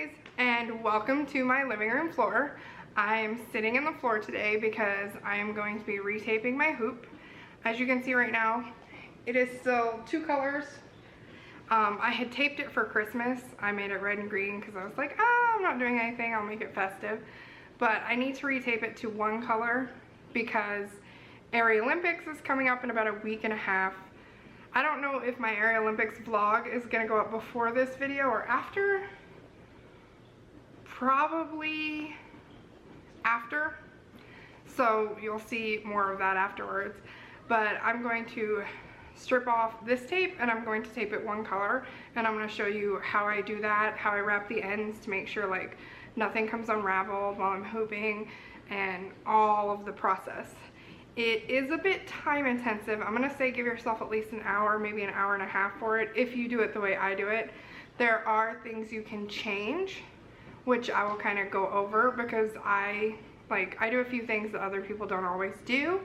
guys, and welcome to my living room floor. I'm sitting in the floor today because I am going to be retaping my hoop. As you can see right now, it is still two colors. I had taped it for Christmas. I made it red and green because I was like, I'm not doing anything, I'll make it festive. But I need to retape it to one color because Area Olympics is coming up in about a week and a half. I don't know if my Area Olympics vlog is gonna go up before this video or after. Probably after. So you'll see more of that afterwards. But I'm going to strip off this tape and I'm going to tape it one color. And I'm gonna show you how I do that, how I wrap the ends to make sure like nothing comes unraveled while I'm hooping and all of the process. It is a bit time intensive. I'm gonna say give yourself at least an hour, maybe an hour and a half for it if you do it the way I do it. There are things you can change, which I will kind of go over because I do a few things that other people don't always do,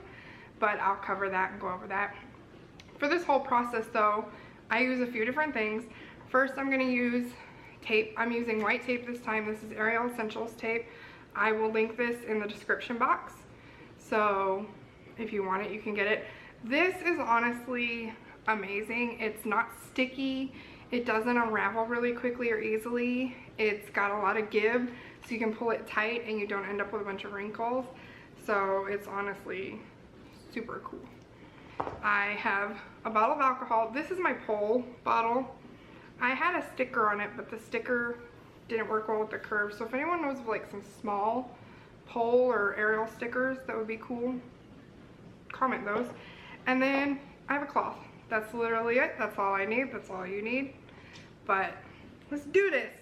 but I'll cover that and go over that. For this whole process though, I use a few different things. First, I'm gonna use tape. I'm using white tape this time. This is Ariel Essentials tape. I will link this in the description box. So if you want it, you can get it. This is honestly amazing. It's not sticky. It doesn't unravel really quickly or easily. It's got a lot of give, so you can pull it tight and you don't end up with a bunch of wrinkles. So it's honestly super cool. I have a bottle of alcohol. This is my pole bottle. I had a sticker on it, but the sticker didn't work well with the curve. So if anyone knows of like some small pole or Ariel stickers that would be cool, comment those. And then I have a cloth. That's literally it. That's all I need. That's all you need. But let's do this.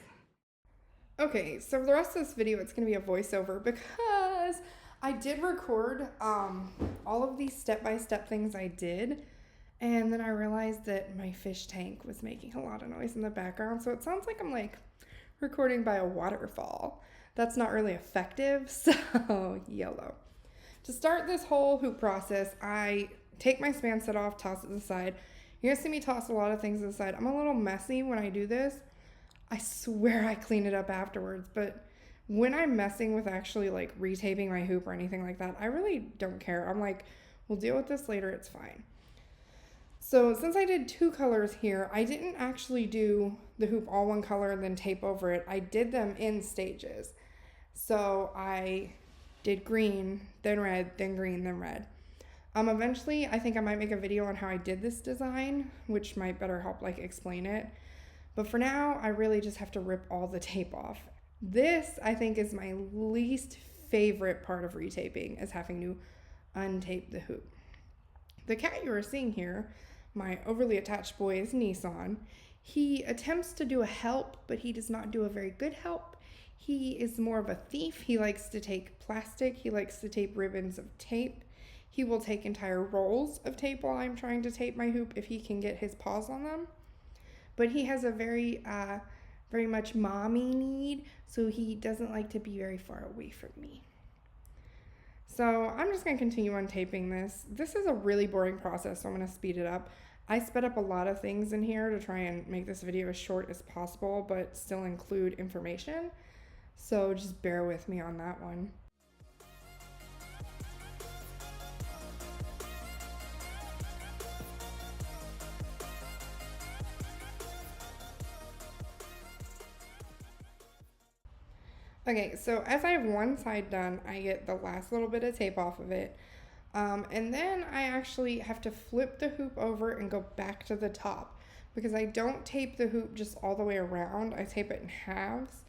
Okay, so for the rest of this video, it's going to be a voiceover because I did record all of these step-by-step things I did. And then I realized that my fish tank was making a lot of noise in the background. So it sounds like I'm like recording by a waterfall. That's not really effective, so YOLO. To start this whole hoop process, I take my span set off, toss it to the side. You're gonna see me toss a lot of things to the side. I'm a little messy when I do this. I swear I clean it up afterwards, but when I'm messing with actually like retaping my hoop or anything like that, I really don't care. I'm like, we'll deal with this later, it's fine. So since I did two colors here, I didn't actually do the hoop all one color and then tape over it. I did them in stages. So I did green, then red, then green, then red. Eventually, I think I might make a video on how I did this design, which might better help like explain it. But for now, I really just have to rip all the tape off. This, I think, is my least favorite part of retaping, is having to untape the hoop. The cat you are seeing here, my overly attached boy, is Nissan. He attempts to do a help, but he does not do a very good help. He is more of a thief. He likes to take plastic. He likes to tape ribbons of tape. He will take entire rolls of tape while I'm trying to tape my hoop if he can get his paws on them. But he has a very much mommy need, so he doesn't like to be very far away from me. So I'm just going to continue on taping this. This is a really boring process, so I'm going to speed it up. I sped up a lot of things in here to try and make this video as short as possible, but still include information. So just bear with me on that one. Okay, so as I have one side done, I get the last little bit of tape off of it. And then I actually have to flip the hoop over and go back to the top because I don't tape the hoop just all the way around. I tape it in halves.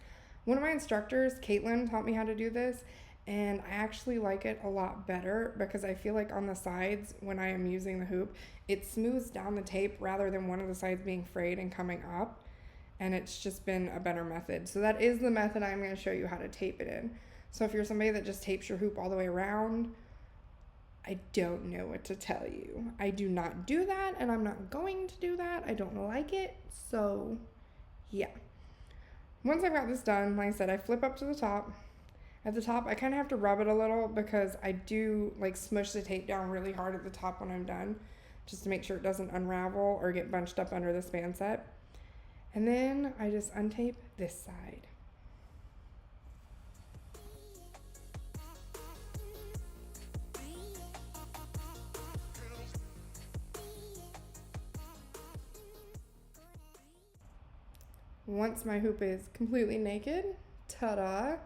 One of my instructors, Caitlin, taught me how to do this, and I actually like it a lot better because I feel like on the sides when I am using the hoop, it smooths down the tape rather than one of the sides being frayed and coming up. And it's just been a better method. So that is the method I'm going to show you how to tape it in. So if you're somebody that just tapes your hoop all the way around, I don't know what to tell you. I do not do that, and I'm not going to do that. I don't like it, so yeah. Once I've got this done, like I said, I flip up to the top. At the top, I kind of have to rub it a little because I do like smush the tape down really hard at the top when I'm done, just to make sure it doesn't unravel or get bunched up under the span set. And then I just untape this side. once my hoop is completely naked, ta-da,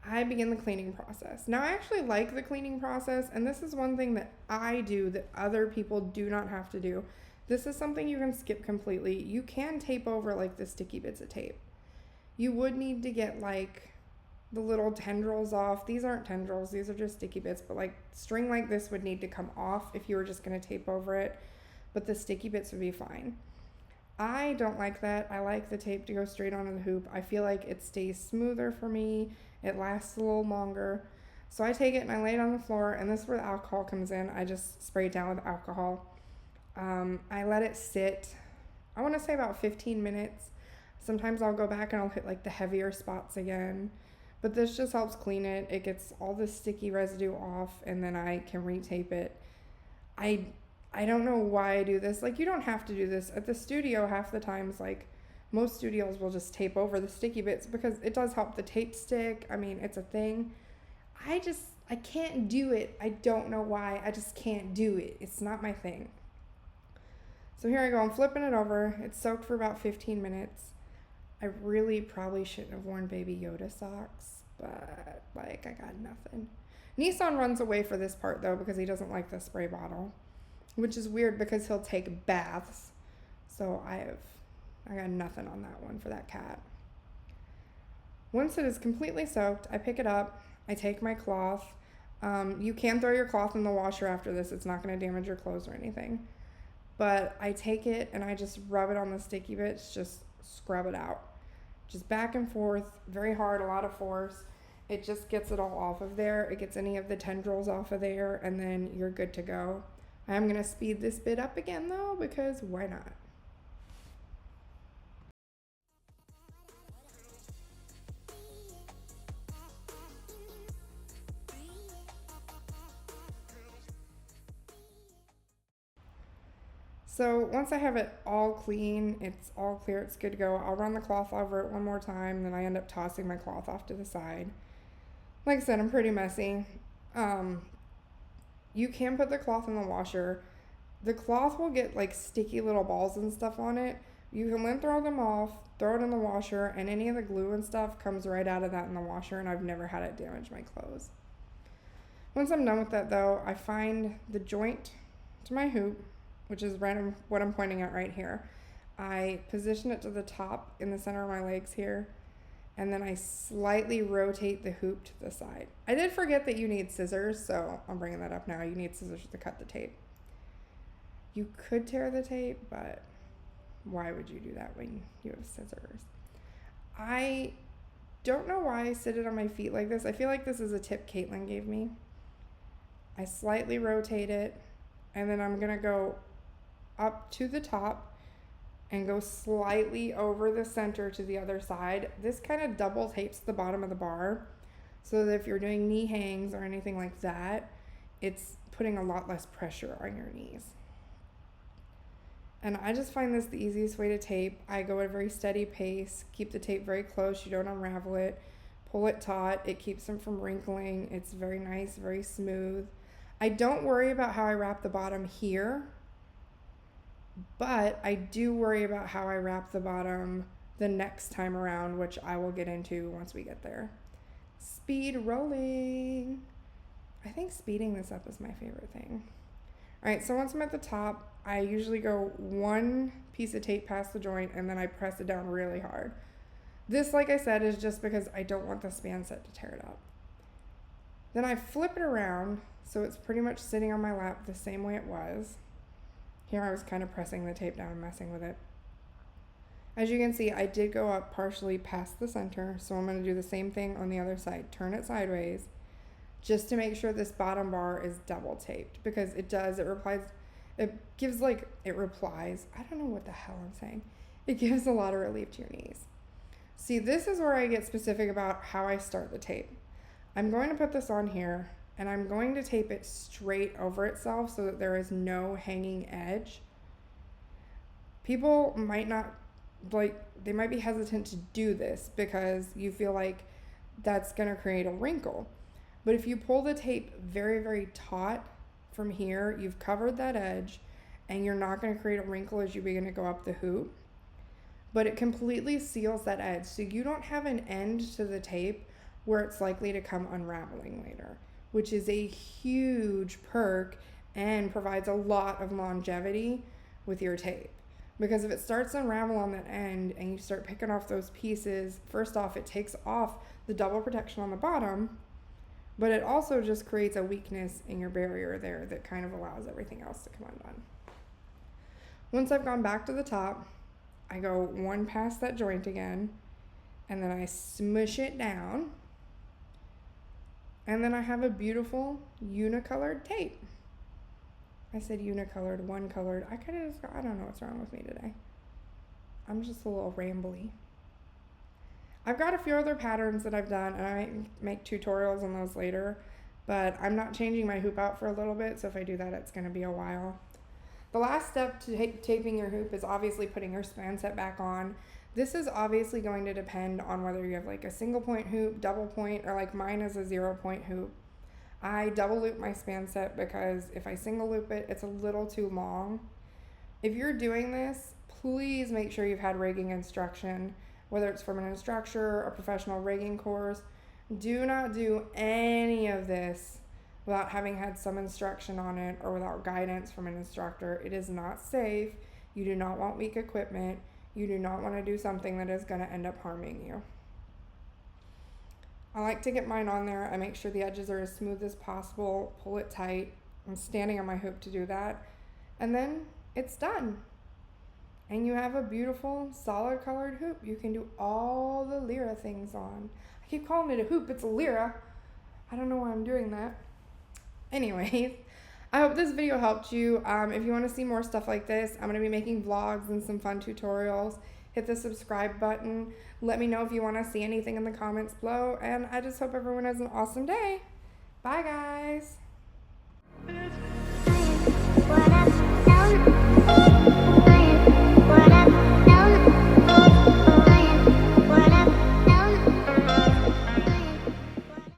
I begin the cleaning process. Now, I actually like the cleaning process, and this is one thing that I do that other people do not have to do. This is something you can skip completely. You can tape over like the sticky bits of tape. You would need to get like the little tendrils off. These aren't tendrils, these are just sticky bits, but like string like this would need to come off if you were just gonna tape over it, but the sticky bits would be fine. I don't like that. I like the tape to go straight onto the hoop. I feel like it stays smoother for me. It lasts a little longer. So I take it and I lay it on the floor, and this is where the alcohol comes in. I just spray it down with alcohol. I let it sit, I want to say about 15 minutes. Sometimes I'll go back and I'll hit like the heavier spots again. But this just helps clean it. It gets all the sticky residue off, and then I can retape it. I don't know why I do this. Like, you don't have to do this. At the studio, half the times, like, most studios will just tape over the sticky bits because it does help the tape stick. I mean, it's a thing. I can't do it. I don't know why. I just can't do it. It's not my thing. So here I go. I'm flipping it over. It's soaked for about 15 minutes. I really probably shouldn't have worn Baby Yoda socks, but, like, I got nothing. Nissan runs away for this part, though, because he doesn't like the spray bottle. Which is weird because he'll take baths. So I got nothing on that one for that cat. Once it is completely soaked, I pick it up. I take my cloth. You can throw your cloth in the washer after this. It's not going to damage your clothes or anything. But I take it and I just rub it on the sticky bits. Just scrub it out. Just back and forth. Very hard. A lot of force. It just gets it all off of there. It gets any of the tendrils off of there. And then you're good to go. I'm going to speed this bit up again, though, because why not? So once I have it all clean, it's all clear, it's good to go, I'll run the cloth over it one more time, then I end up tossing my cloth off to the side. Like I said, I'm pretty messy. You can put the cloth in the washer. The cloth will get like sticky little balls and stuff on it. You can then throw them off, throw it in the washer, and any of the glue and stuff comes right out of that in the washer, and I've never had it damage my clothes. Once I'm done with that, though, I find the joint to my hoop, which is right what I'm pointing at right here. I position it to the top in the center of my legs here, and then I slightly rotate the hoop to the side. I did forget that you need scissors, so I'm bringing that up now. You need scissors to cut the tape. You could tear the tape, but why would you do that when you have scissors? I don't know why I sit it on my feet like this. I feel like this is a tip Caitlin gave me. I slightly rotate it, and then I'm gonna go up to the top and go slightly over the center to the other side. This kind of double tapes the bottom of the bar, so that if you're doing knee hangs or anything like that, it's putting a lot less pressure on your knees. And I just find this the easiest way to tape. I go at a very steady pace, keep the tape very close, you don't unravel it, pull it taut, it keeps them from wrinkling. It's very nice, very smooth. I don't worry about how I wrap the bottom here, but I do worry about how I wrap the bottom the next time around, which I will get into once we get there. Speed rolling. I think speeding this up is my favorite thing. All right, so once I'm at the top, I usually go one piece of tape past the joint, and then I press it down really hard. This, like I said, is just because I don't want the span set to tear it up. Then I flip it around, so it's pretty much sitting on my lap the same way it was. Here I was kind of pressing the tape down and messing with it. As you can see, I did go up partially past the center, so I'm going to do the same thing on the other side. Turn it sideways, just to make sure this bottom bar is double taped, because it does, it replies, I don't know what the hell I'm saying. It gives a lot of relief to your knees. See, this is where I get specific about how I start the tape. I'm going to put this on here, and I'm going to tape it straight over itself so that there is no hanging edge. People might not, they might be hesitant to do this because you feel like that's going to create a wrinkle. But if you pull the tape very, very taut from here, you've covered that edge, and you're not going to create a wrinkle as you begin to go up the hoop. but it completely seals that edge. So you don't have an end to the tape where it's likely to come unraveling later, which is a huge perk and provides a lot of longevity with your tape. Because if it starts to unravel on that end and you start picking off those pieces, first off, it takes off the double protection on the bottom, but it also just creates a weakness in your barrier there that kind of allows everything else to come undone. Once I've gone back to the top, I go one past that joint again, and then I smush it down, and then I have a beautiful unicolored tape. I said unicolored, one colored. I don't know what's wrong with me today. I'm just a little rambly. I've got a few other patterns that I've done, and I might make tutorials on those later, but I'm not changing my hoop out for a little bit, so if I do that, it's going to be a while. The last step to taping your hoop is obviously putting your span set back on. This is obviously going to depend on whether you have like a single point hoop, double point, or like mine is a 0 point hoop. I double loop my span set because if I single loop it, it's a little too long. If you're doing this, please make sure you've had rigging instruction, whether it's from an instructor, a professional rigging course. Do not do any of this without having had some instruction on it or without guidance from an instructor. It is not safe. You do not want weak equipment. You do not want to do something that is going to end up harming you. I like to get mine on there. I make sure the edges are as smooth as possible, pull it tight. I'm standing on my hoop to do that. And then it's done. And you have a beautiful, solid colored hoop you can do all the Lyra things on. I keep calling it a hoop, it's a Lyra. I don't know why I'm doing that. Anyways, I hope this video helped you. If you want to see more stuff like this, I'm going to be making vlogs and some fun tutorials. Hit the subscribe button. Let me know if you want to see anything in the comments below. And I just hope everyone has an awesome day. Bye, guys.